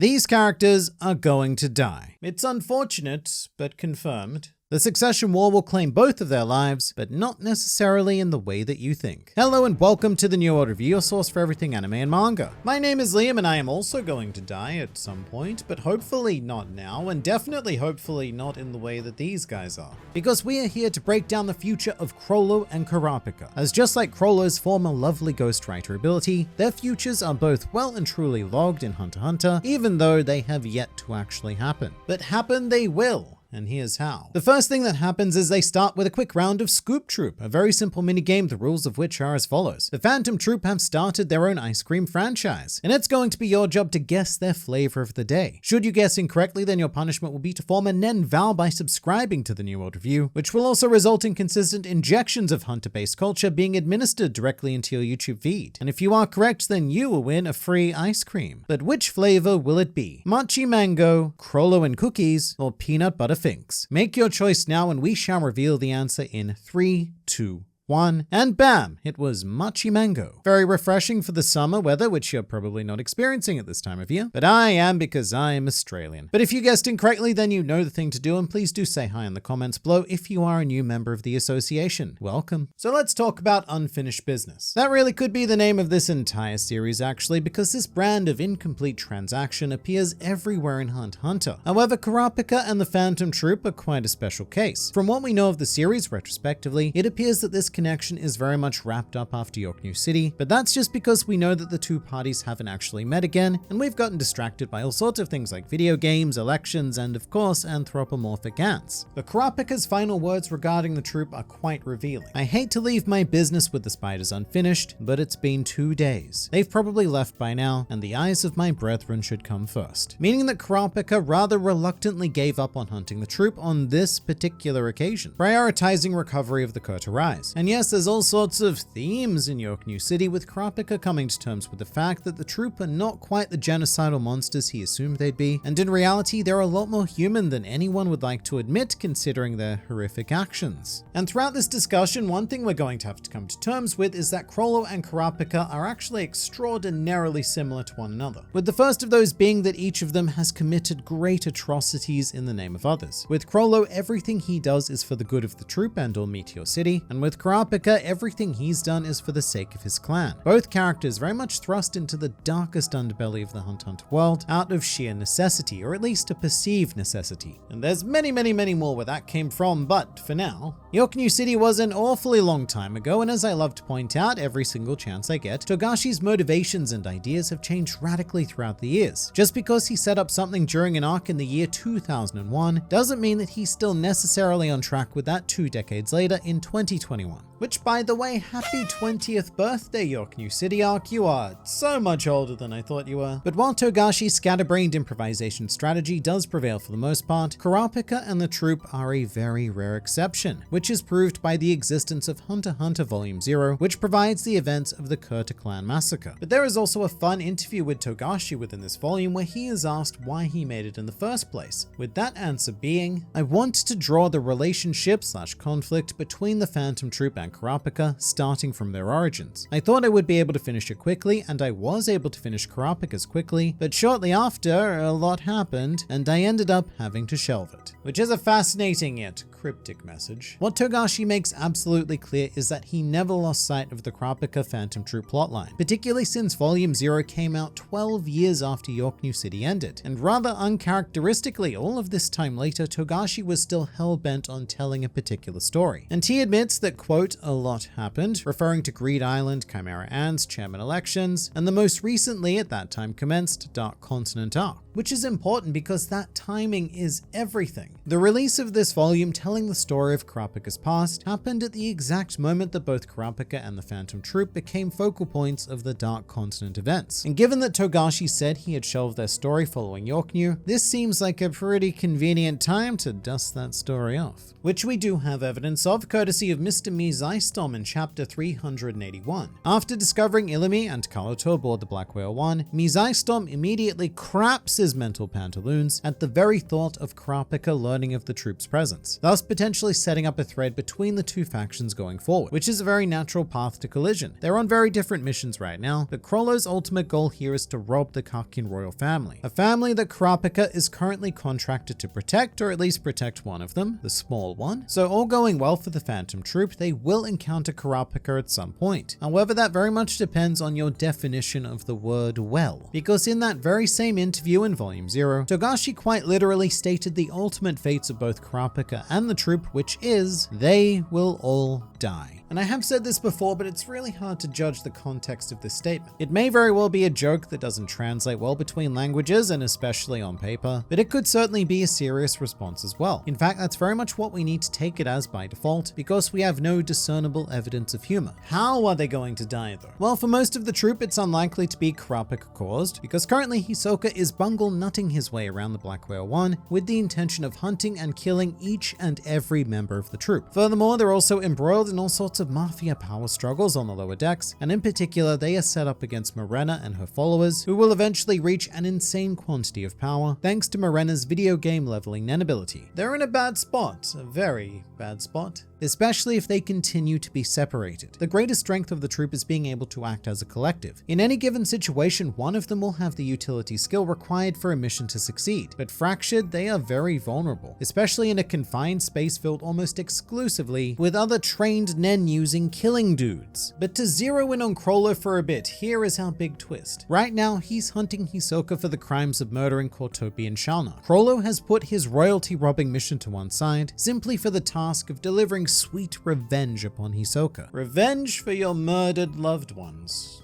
These characters are going to die. It's unfortunate, but confirmed. The Succession War will claim both of their lives, but not necessarily in the way that you think. Hello and welcome to the New World Review, your source for everything anime and manga. My name is Liam and I am also going to die at some point, but hopefully not now, and definitely hopefully not in the way that these guys are. Because we are here to break down the future of Crawler and Kurapika, as just like Crawler's former lovely ghostwriter ability, their futures are both well and truly logged in Hunter x Hunter, even though they have yet to actually happen. But happen they will. And here's how. The first thing that happens is they start with a quick round of Scoop Troop, a very simple minigame, the rules of which are as follows. The Phantom Troop have started their own ice cream franchise, and it's going to be your job to guess their flavor of the day. Should you guess incorrectly, then your punishment will be to form a Nen vow by subscribing to the New World Review, which will also result in consistent injections of Hunter-based culture being administered directly into your YouTube feed. And if you are correct, then you will win a free ice cream. But which flavor will it be? Mochi mango, Crawler and cookies, or peanut butter Finks? Make your choice now and we shall reveal the answer in 3, 2, 1, and bam, it was Mochi Mango. Very refreshing for the summer weather, which you're probably not experiencing at this time of year, but I am because I am Australian. But if you guessed incorrectly, then you know the thing to do, and please do say hi in the comments below if you are a new member of the association. Welcome. So let's talk about unfinished business. That really could be the name of this entire series actually, because this brand of incomplete transaction appears everywhere in Hunter x Hunter. However, Kurapika and the Phantom Troop are quite a special case. From what we know of the series retrospectively, it appears that this connection is very much wrapped up after York New City, but that's just because we know that the two parties haven't actually met again, and we've gotten distracted by all sorts of things like video games, elections, and of course, anthropomorphic ants. But Kurapika's final words regarding the troop are quite revealing. I hate to leave my business with the spiders unfinished, but it's been 2 days. They've probably left by now, and the eyes of my brethren should come first. Meaning that Kurapika rather reluctantly gave up on hunting the troop on this particular occasion, prioritizing recovery of the Kurapika. And yes, there's all sorts of themes in York New City, with Kurapika coming to terms with the fact that the troop are not quite the genocidal monsters he assumed they'd be, and in reality they're a lot more human than anyone would like to admit considering their horrific actions. And throughout this discussion, one thing we're going to have to come to terms with is that Crawler and Kurapika are actually extraordinarily similar to one another, with the first of those being that each of them has committed great atrocities in the name of others. With Crawler, everything he does is for the good of the troop and or Meteor City, and with Kurapika, everything he's done is for the sake of his clan. Both characters very much thrust into the darkest underbelly of the Hunter x Hunter world out of sheer necessity, or at least a perceived necessity. And there's many more where that came from, but for now, York New City was an awfully long time ago, and as I love to point out every single chance I get, Togashi's motivations and ideas have changed radically throughout the years. Just because he set up something during an arc in the year 2001 doesn't mean that he's still necessarily on track with that 2 decades later in 2021. Which, by the way, happy 20th birthday, York New City arc. You are so much older than I thought you were. But while Togashi's scatterbrained improvisation strategy does prevail for the most part, Kurapika and the troop are a very rare exception, which is proved by the existence of Hunter x Hunter Volume 0, which provides the events of the Kurta clan massacre. But there is also a fun interview with Togashi within this volume where he is asked why he made it in the first place, with that answer being, I want to draw the relationship/conflict between the Phantom Troop and Kurapika, starting from their origins. I thought I would be able to finish it quickly, and I was able to finish Kurapika's quickly, but shortly after, a lot happened, and I ended up having to shelve it. Which is a fascinating yet cryptic message. What Togashi makes absolutely clear is that he never lost sight of the Kurapika Phantom Troop plotline, particularly since Volume 0 came out 12 years after York New City ended. And rather uncharacteristically, all of this time later, Togashi was still hell-bent on telling a particular story. And he admits that, quote, a lot happened, referring to Greed Island, Chimera Ants, chairman elections, and the most recently at that time commenced Dark Continent arc. Which is important because that timing is everything. The release of this volume telling the story of Kurapika's past happened at the exact moment that both Kurapika and the Phantom Troop became focal points of the Dark Continent events. And given that Togashi said he had shelved their story following York New, this seems like a pretty convenient time to dust that story off. Which we do have evidence of, courtesy of Mr. Mizystom in chapter 381. After discovering Illumi and Kaluto aboard the Black Whale 1, Mizystom immediately craps his mental pantaloons at the very thought of Kurapika learning of the troop's presence, thus potentially setting up a thread between the two factions going forward, which is a very natural path to collision. They're on very different missions right now, but Crawler'S ultimate goal here is to rob the Kakin royal family, a family that Kurapika is currently contracted to protect, or at least protect one of them, the small one. So all going well for the Phantom Troop, they will encounter Kurapika at some point. However, that very much depends on your definition of the word well, because in that very same interview in Volume 0, Togashi quite literally stated the ultimate fates of both Kurapika and the troop, which is, they will all die. And I have said this before, but it's really hard to judge the context of this statement. It may very well be a joke that doesn't translate well between languages and especially on paper, but it could certainly be a serious response as well. In fact, that's very much what we need to take it as by default, because we have no discernible evidence of humor. How are they going to die though? Well, for most of the troop, it's unlikely to be Kurapika caused, because currently Hisoka is bungle nutting his way around the Black Whale 1 with the intention of hunting and killing each and every member of the troop. Furthermore, they're also embroiled in all sorts of mafia power struggles on the lower decks, and in particular, they are set up against Morena and her followers, who will eventually reach an insane quantity of power thanks to Morena's video game leveling Nen ability. They're in a bad spot, a very bad spot, especially if they continue to be separated. The greatest strength of the troop is being able to act as a collective. In any given situation, one of them will have the utility skill required for a mission to succeed, but fractured, they are very vulnerable, especially in a confined space filled almost exclusively with other trained Nen using killing dudes. But to zero in on Crawler for a bit, here is our big twist. Right now, he's hunting Hisoka for the crimes of murdering Kortopi and Shalna. Crawler has put his royalty robbing mission to one side, simply for the task of delivering sweet revenge upon Hisoka. Revenge for your murdered loved ones.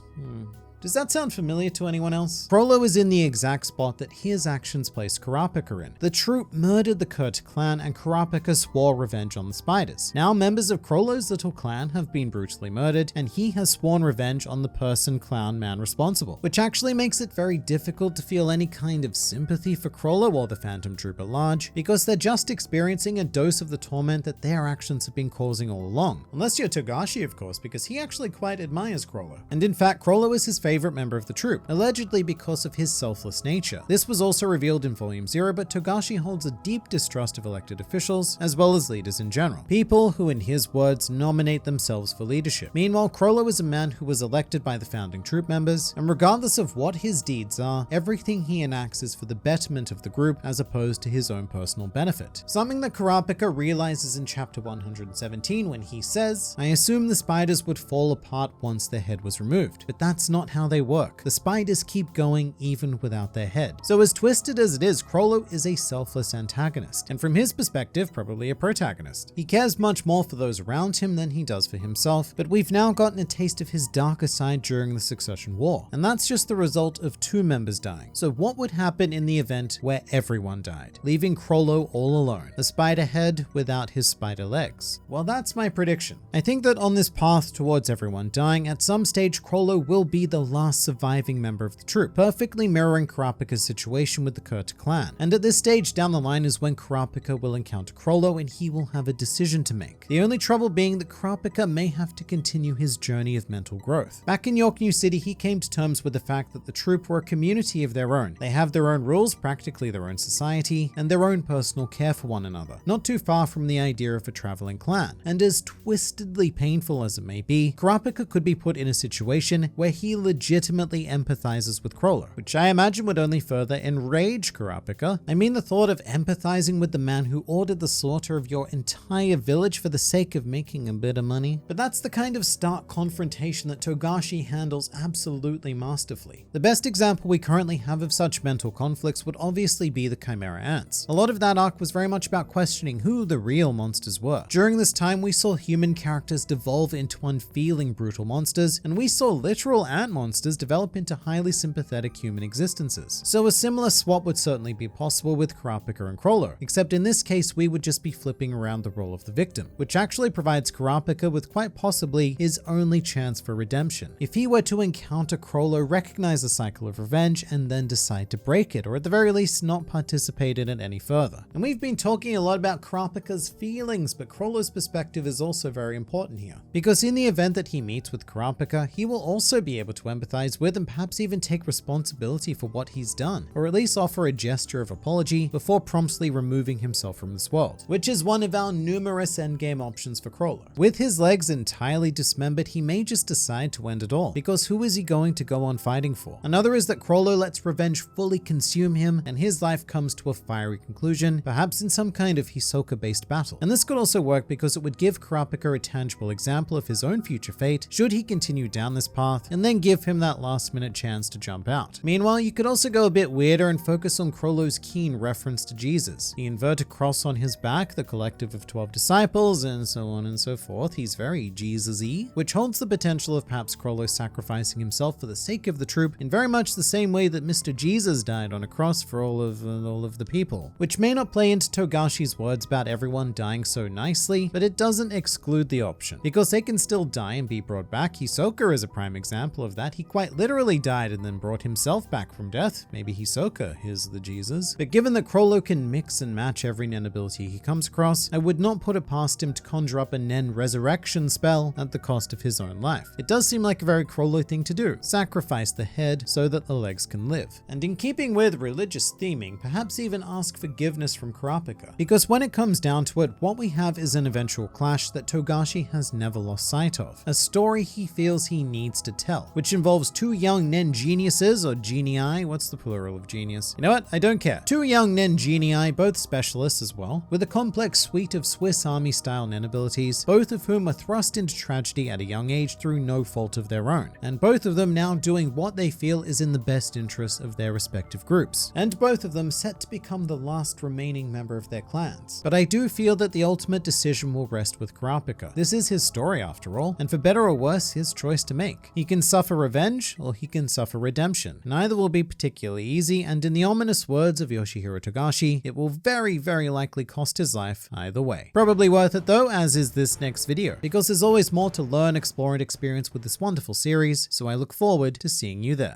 Does that sound familiar to anyone else? Frollo is in the exact spot that his actions placed Kurapika in. The troop murdered the Kurt clan and Kurapika swore revenge on the spiders. Now members of Crawler'S little clan have been brutally murdered, and he has sworn revenge on the person clown man responsible, which actually makes it very difficult to feel any kind of sympathy for Crawler or the Phantom Troop at large, because they're just experiencing a dose of the torment that their actions have been causing all along. Unless you're Togashi, of course, because he actually quite admires Crawler. And in fact, Crawler is his favorite member of the troop, allegedly because of his selfless nature. This was also revealed in Volume 0, but Togashi holds a deep distrust of elected officials, as well as leaders in general. People who, in his words, nominate themselves for leadership. Meanwhile, Crawler is a man who was elected by the founding troop members, and regardless of what his deeds are, everything he enacts is for the betterment of the group as opposed to his own personal benefit. Something that Kurapika realizes in chapter 117 when he says, "I assume the spiders would fall apart once their head was removed, but that's not how they work. The spiders keep going even without their head." So as twisted as it is, Crawler is a selfless antagonist, and from his perspective, probably a protagonist. He cares much more for those around him than he does for himself, but we've now gotten a taste of his darker side during the Succession War, and that's just the result of 2 members dying. So what would happen in the event where everyone died, leaving Crawler all alone, a spider head without his spider legs? Well, that's my prediction. I think that on this path towards everyone dying, at some stage Crawler will be the last surviving member of the troop, perfectly mirroring Kurapika's situation with the Kurt clan. And at this stage down the line is when Kurapika will encounter Crawler and he will have a decision to make. The only trouble being that Kurapika may have to continue his journey of mental growth. Back in York New City, he came to terms with the fact that the troop were a community of their own. They have their own rules, practically their own society, and their own personal care for one another, not too far from the idea of a traveling clan. And as twistedly painful as it may be, Kurapika could be put in a situation where he legitimately empathizes with Crawler, which I imagine would only further enrage Kurapika. I mean, the thought of empathizing with the man who ordered the slaughter of your entire village for the sake of making a bit of money. But that's the kind of stark confrontation that Togashi handles absolutely masterfully. The best example we currently have of such mental conflicts would obviously be the Chimera Ants. A lot of that arc was very much about questioning who the real monsters were. During this time, we saw human characters devolve into unfeeling, brutal monsters, and we saw literal ant monsters develop into highly sympathetic human existences. So a similar swap would certainly be possible with Kurapika and Crawler, except in this case we would just be flipping around the role of the victim, which actually provides Kurapika with quite possibly his only chance for redemption. If he were to encounter Crawler, recognize the cycle of revenge, and then decide to break it, or at the very least not participate in it any further. And we've been talking a lot about Kurapika's feelings, but Crawler's perspective is also very important here, because in the event that he meets with Kurapika, he will also be able to empathize with and perhaps even take responsibility for what he's done, or at least offer a gesture of apology before promptly removing himself from this world, which is one of our numerous endgame options for Crawler. With his legs entirely dismembered, he may just decide to end it all, because who is he going to go on fighting for? Another is that Crawler lets revenge fully consume him, and his life comes to a fiery conclusion, perhaps in some kind of Hisoka-based battle. And this could also work because it would give Kurapika a tangible example of his own future fate should he continue down this path, and then give him that last-minute chance to jump out. Meanwhile, you could also go a bit weirder and focus on Crawler's keen reference to Jesus, the inverted cross on his back, the collective of 12 disciples, and so on and so forth. He's very Jesus-y, which holds the potential of perhaps Crawler sacrificing himself for the sake of the troop in very much the same way that Mr. Jesus died on a cross for all of the people, which may not play into Togashi's words about everyone dying so nicely, but it doesn't exclude the option, because they can still die and be brought back. Hisoka is a prime example of that. He quite literally died and then brought himself back from death. Maybe Hisoka is the Jesus. But given that Crawler can mix and match every Nen ability he comes across, I would not put it past him to conjure up a Nen resurrection spell at the cost of his own life. It does seem like a very Crawler thing to do. Sacrifice the head so that the legs can live. And in keeping with religious theming, perhaps even ask forgiveness from Kurapika. Because when it comes down to it, what we have is an eventual clash that Togashi has never lost sight of. A story he feels he needs to tell, which involves two young Nen geniuses, or genii. What's the plural of genius? You know what? I don't care. Two young Nen genii, both specialists as well, with a complex suite of Swiss Army style Nen abilities, both of whom were thrust into tragedy at a young age through no fault of their own, and both of them now doing what they feel is in the best interest of their respective groups, and both of them set to become the last remaining member of their clans. But I do feel that the ultimate decision will rest with Kurapika. This is his story after all, and for better or worse, his choice to make. He can suffer revenge, or he can suffer redemption. Neither will be particularly easy, and in the ominous words of Yoshihiro Togashi, it will very, very likely cost his life either way. Probably worth it though, as is this next video, because there's always more to learn, explore, and experience with this wonderful series, so I look forward to seeing you there.